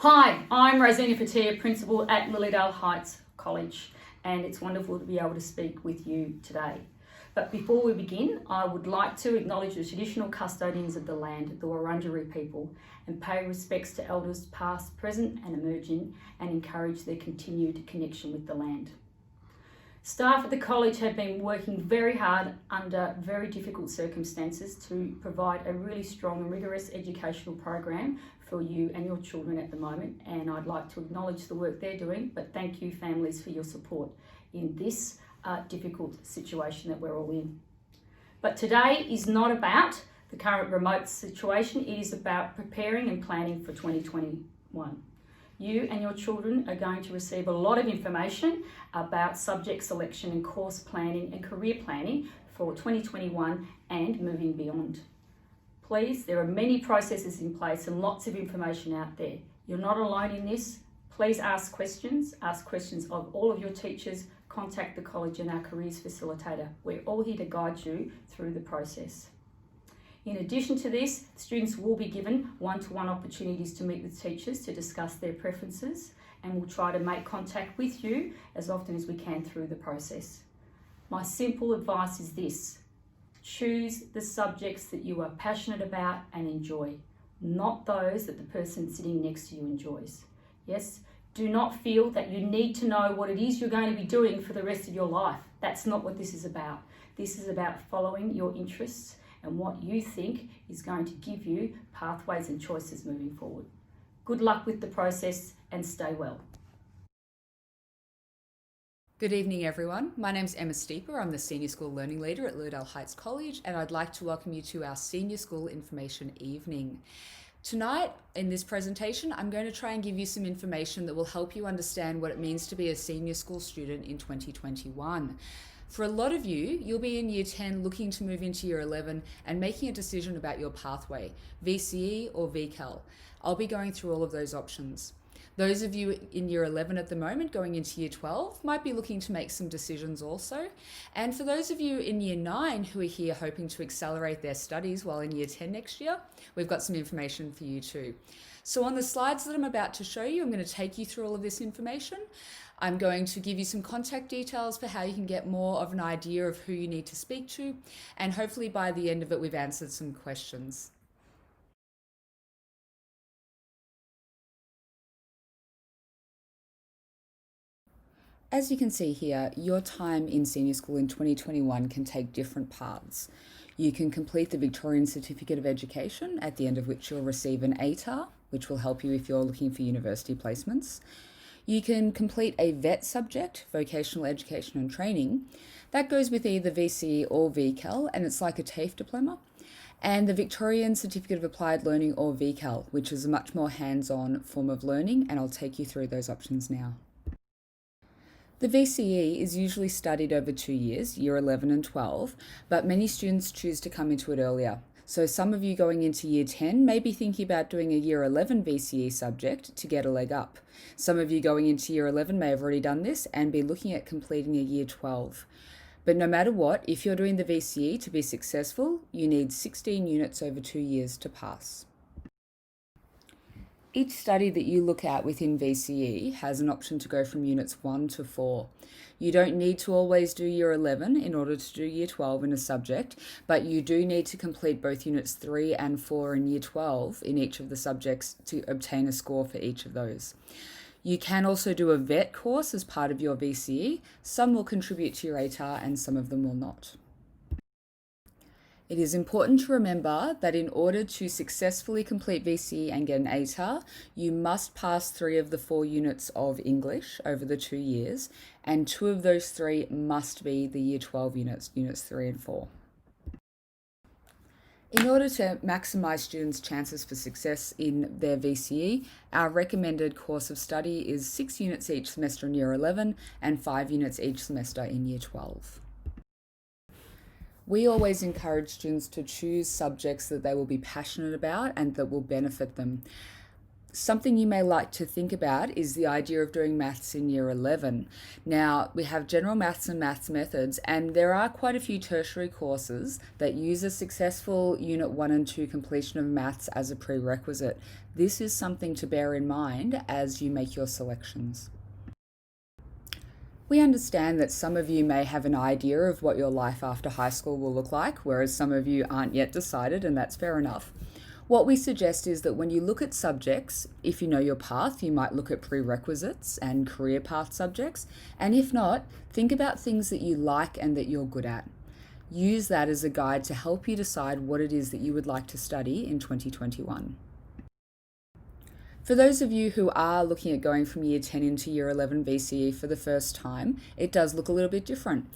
Hi, I'm Rosina Fatia, Principal at Lilydale Heights College, and it's wonderful to be able to speak with you today. But before we begin, I would like to acknowledge the traditional custodians of the land, the Wurundjeri people, and pay respects to elders past, present and emerging, and encourage their continued connection with the land. Staff at the college have been working very hard under very difficult circumstances to provide a really strong and rigorous educational program for you and your children at the moment, and I'd like to acknowledge the work they're doing, but thank you families for your support in this difficult situation that we're all in. But today is not about the current remote situation, it is about preparing and planning for 2021. You and your children are going to receive a lot of information about subject selection and course planning and career planning for 2021 and moving beyond. Please, there are many processes in place and lots of information out there. You're not alone in this. Please ask questions of all of your teachers, contact the college and our careers facilitator. We're all here to guide you through the process. In addition to this, students will be given one-to-one opportunities to meet with teachers to discuss their preferences, and we'll try to make contact with you as often as we can through the process. My simple advice is this: choose the subjects that you are passionate about and enjoy, not those that the person sitting next to you enjoys. Yes, do not feel that you need to know what it is you're going to be doing for the rest of your life. That's not what this is about. This is about following your interests and what you think is going to give you pathways and choices moving forward. Good luck with the process and stay well. Good evening, everyone. My name's Emma Steeper. I'm the Senior School Learning Leader at Lilydale Heights College, and I'd like to welcome you to our Senior School Information Evening. Tonight, in this presentation, I'm going to try and give you some information that will help you understand what it means to be a senior school student in 2021. For a lot of you, you'll be in Year 10 looking to move into Year 11 and making a decision about your pathway, VCE or VCAL. I'll be going through all of those options. Those of you in Year 11 at the moment going into Year 12 might be looking to make some decisions also. And for those of you in Year 9 who are here hoping to accelerate their studies while in Year 10 next year, we've got some information for you too. So on the slides that I'm about to show you, I'm going to take you through all of this information. I'm going to give you some contact details for how you can get more of an idea of who you need to speak to, and hopefully by the end of it, we've answered some questions. As you can see here, your time in senior school in 2021 can take different paths. You can complete the Victorian Certificate of Education, at the end of which you'll receive an ATAR, which will help you if you're looking for university placements. You can complete a VET subject, Vocational Education and Training. That goes with either VCE or VCAL, and it's like a TAFE diploma. And the Victorian Certificate of Applied Learning, or VCAL, which is a much more hands-on form of learning, and I'll take you through those options now. The VCE is usually studied over 2 years, Year 11 and 12, but many students choose to come into it earlier. So some of you going into Year 10 may be thinking about doing a Year 11 VCE subject to get a leg up. Some of you going into Year 11 may have already done this and be looking at completing a Year 12. But no matter what, if you're doing the VCE to be successful, you need 16 units over 2 years to pass. Each study that you look at within VCE has an option to go from Units 1 to 4. You don't need to always do Year 11 in order to do Year 12 in a subject, but you do need to complete both Units 3 and 4 in Year 12 in each of the subjects to obtain a score for each of those. You can also do a VET course as part of your VCE. Some will contribute to your ATAR and some of them will not. It is important to remember that in order to successfully complete VCE and get an ATAR, you must pass 3 of the 4 units of English over the 2 years, and 2 of those 3 must be the Year 12 units, Units 3 and 4. In order to maximise students' chances for success in their VCE, our recommended course of study is 6 units each semester in Year 11 and 5 units each semester in Year 12. We always encourage students to choose subjects that they will be passionate about and that will benefit them. Something you may like to think about is the idea of doing maths in year 11. Now, we have general maths and maths methods, and there are quite a few tertiary courses that use a successful Unit 1 and 2 completion of maths as a prerequisite. This is something to bear in mind as you make your selections. We understand that some of you may have an idea of what your life after high school will look like, whereas some of you aren't yet decided, and that's fair enough. What we suggest is that when you look at subjects, if you know your path, you might look at prerequisites and career path subjects. And if not, think about things that you like and that you're good at. Use that as a guide to help you decide what it is that you would like to study in 2021. For those of you who are looking at going from year 10 into year 11 VCE for the first time, it does look a little bit different.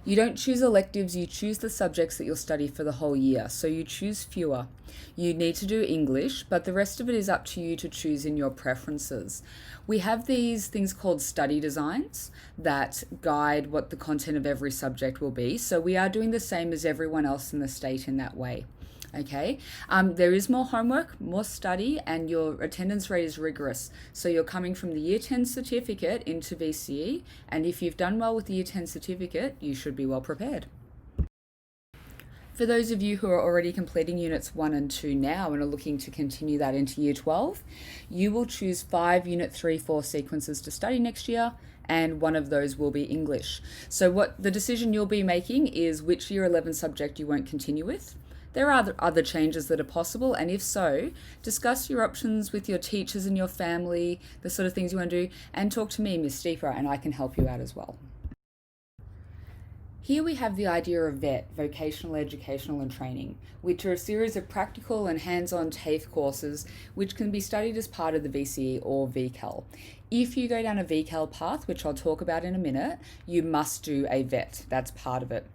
You don't choose electives, you choose the subjects that you'll study for the whole year, so you choose fewer. You need to do English, but the rest of it is up to you to choose in your preferences. We have these things called study designs that guide what the content of every subject will be, so we are doing the same as everyone else in the state in that way. Okay, there is more homework, more study, and your attendance rate is rigorous. So you're coming from the Year 10 certificate into VCE, and if you've done well with the Year 10 certificate, you should be well prepared. For those of you who are already completing Units 1 and 2 now and are looking to continue that into Year 12, you will choose 5 Unit 3-4 sequences to study next year, and one of those will be English. So what the decision you'll be making is which Year 11 subject you won't continue with. There are other changes that are possible, and if so, discuss your options with your teachers and your family, the sort of things you want to do, and talk to me, Miss Steeper, and I can help you out as well. Here we have the idea of VET, Vocational Educational and Training, which are a series of practical and hands-on TAFE courses which can be studied as part of the VCE or VCAL. If you go down a VCAL path, which I'll talk about in a minute, you must do a VET. That's part of it.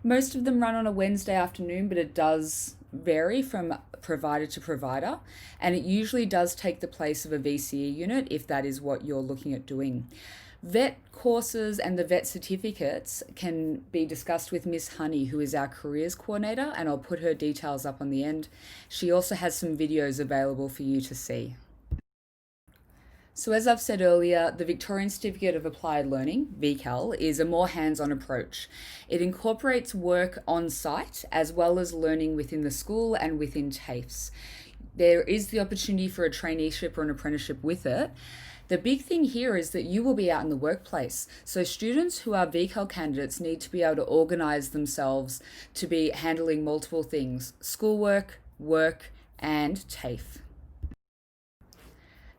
Most of them run on a Wednesday afternoon, but it does vary from provider to provider, and it usually does take the place of a VCE unit if that is what you're looking at doing. VET courses and the VET certificates can be discussed with Miss Honey, who is our careers coordinator, and I'll put her details up on the end. She also has some videos available for you to see. So as I've said earlier, the Victorian Certificate of Applied Learning, VCAL, is a more hands-on approach. It incorporates work on site as well as learning within the school and within TAFEs. There is the opportunity for a traineeship or an apprenticeship with it. The big thing here is that you will be out in the workplace. So students who are VCAL candidates need to be able to organise themselves to be handling multiple things: schoolwork, work, and TAFE.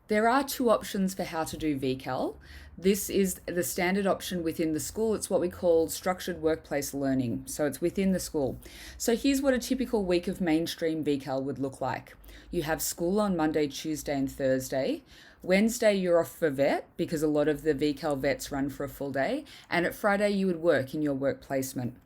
There are 2 options for how to do VCAL. This is the standard option within the school. It's what we call structured workplace learning. So it's within the school. So here's what a typical week of mainstream VCAL would look like. You have school on Monday, Tuesday, and Thursday. Wednesday, you're off for VET because a lot of the VCAL VETs run for a full day. And at Friday, you would work in your work placement.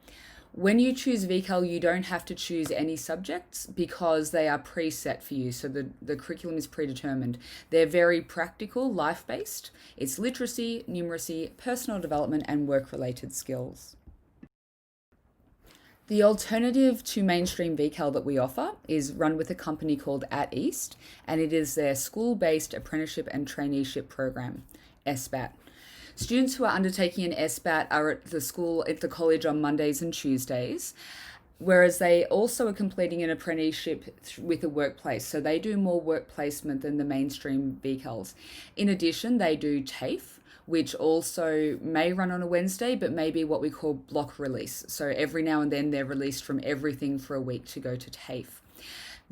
When you choose VCAL, you don't have to choose any subjects because they are preset for you. So the curriculum is predetermined. They're very practical, life-based. It's literacy, numeracy, personal development, and work-related skills. The alternative to mainstream VCAL that we offer is run with a company called At East, and it is their school-based apprenticeship and traineeship program, SBAT. Students who are undertaking an SBAT are at the college on Mondays and Tuesdays, whereas they also are completing an apprenticeship with a workplace. So they do more work placement than the mainstream VCALs. In addition, they do TAFE, which also may run on a Wednesday, but may be what we call block release. So every now and then they're released from everything for a week to go to TAFE.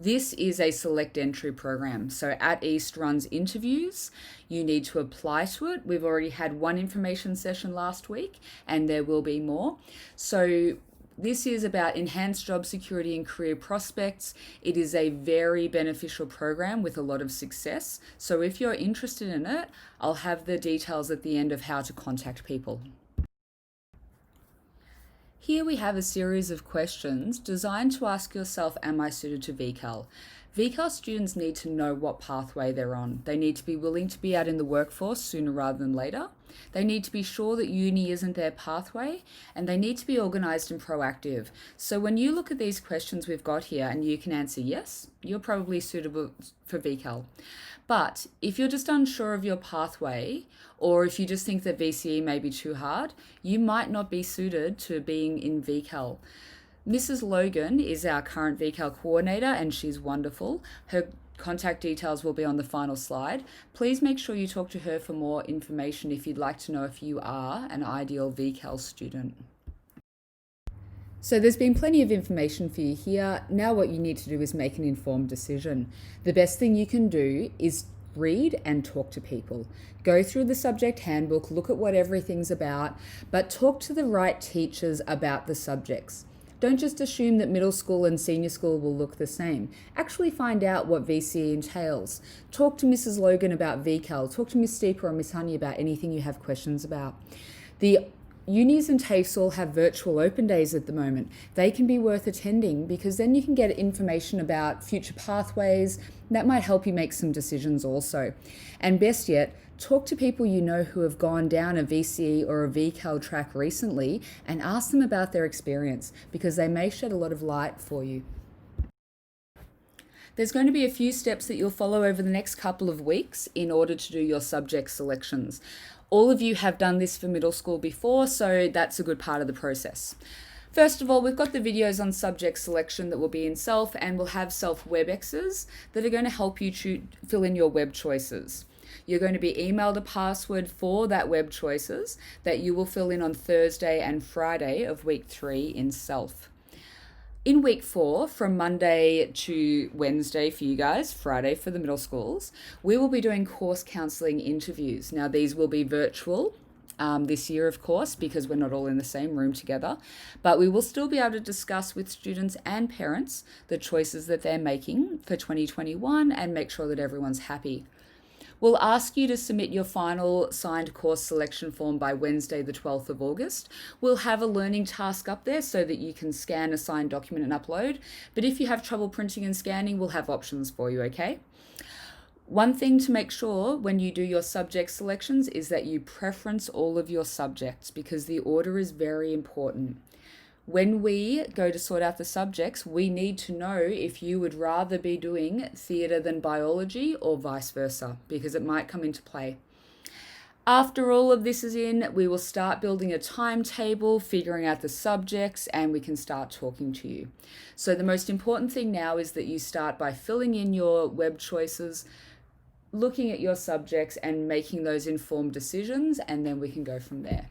This is a select entry program. So At East runs interviews. You need to apply to it. We've already had 1 information session last week, and there will be more. So this is about enhanced job security and career prospects. It is a very beneficial program with a lot of success. So if you're interested in it, I'll have the details at the end of how to contact people. Here we have a series of questions designed to ask yourself, am I suited to VCAL? VCAL students need to know what pathway they're on. They need to be willing to be out in the workforce sooner rather than later. They need to be sure that uni isn't their pathway, and they need to be organised and proactive. So when you look at these questions we've got here and you can answer yes, you're probably suitable for VCAL. But if you're just unsure of your pathway, or if you just think that VCE may be too hard, you might not be suited to being in VCAL. Mrs. Logan is our current VCAL coordinator and she's wonderful. Her contact details will be on the final slide. Please make sure you talk to her for more information if you'd like to know if you are an ideal VCAL student. So there's been plenty of information for you here. Now what you need to do is make an informed decision. The best thing you can do is read and talk to people. Go through the subject handbook, look at what everything's about, but talk to the right teachers about the subjects. Don't just assume that middle school and senior school will look the same. Actually find out what VCE entails. Talk to Mrs. Logan about VCAL. Talk to Miss Steeper or Miss Honey about anything you have questions about. The unis and TAFEs all have virtual open days at the moment. They can be worth attending because then you can get information about future pathways. That might help you make some decisions also. And best yet, talk to people you know who have gone down a VCE or a VCAL track recently and ask them about their experience because they may shed a lot of light for you. There's going to be a few steps that you'll follow over the next couple of weeks in order to do your subject selections. All of you have done this for middle school before, so that's a good part of the process. First of all, we've got the videos on subject selection that will be in Self, and we'll have Self WebExes that are going to help you fill in your web choices. You're going to be emailed a password for that web choices that you will fill in on Thursday and Friday of week 3 in Self. In week 4, from Monday to Wednesday for you guys, Friday for the middle schools, we will be doing course counselling interviews. Now, these will be virtual this year, of course, because we're not all in the same room together, but we will still be able to discuss with students and parents the choices that they're making for 2021 and make sure that everyone's happy. We'll ask you to submit your final signed course selection form by Wednesday, the 12th of August. We'll have a learning task up there so that you can scan a signed document and upload. But if you have trouble printing and scanning, we'll have options for you, okay? One thing to make sure when you do your subject selections is that you preference all of your subjects because the order is very important. When we go to sort out the subjects, we need to know if you would rather be doing theatre than biology or vice versa, because it might come into play. After all of this is in, we will start building a timetable, figuring out the subjects, and we can start talking to you. So the most important thing now is that you start by filling in your web choices, looking at your subjects and making those informed decisions, and then we can go from there.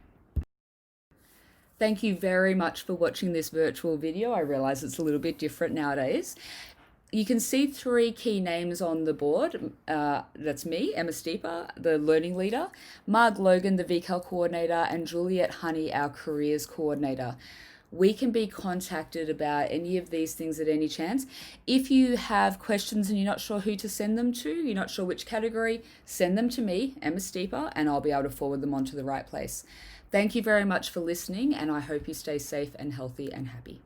Thank you very much for watching this virtual video. I realize it's a little bit different nowadays. You can see 3 key names on the board. That's me, Emma Steeper, the learning leader, Marg Logan, the VCAL coordinator, and Juliet Honey, our careers coordinator. We can be contacted about any of these things at any chance. If you have questions and you're not sure who to send them to, you're not sure which category, send them to me, Emma Steeper, and I'll be able to forward them on to the right place. Thank you very much for listening, and I hope you stay safe and healthy and happy.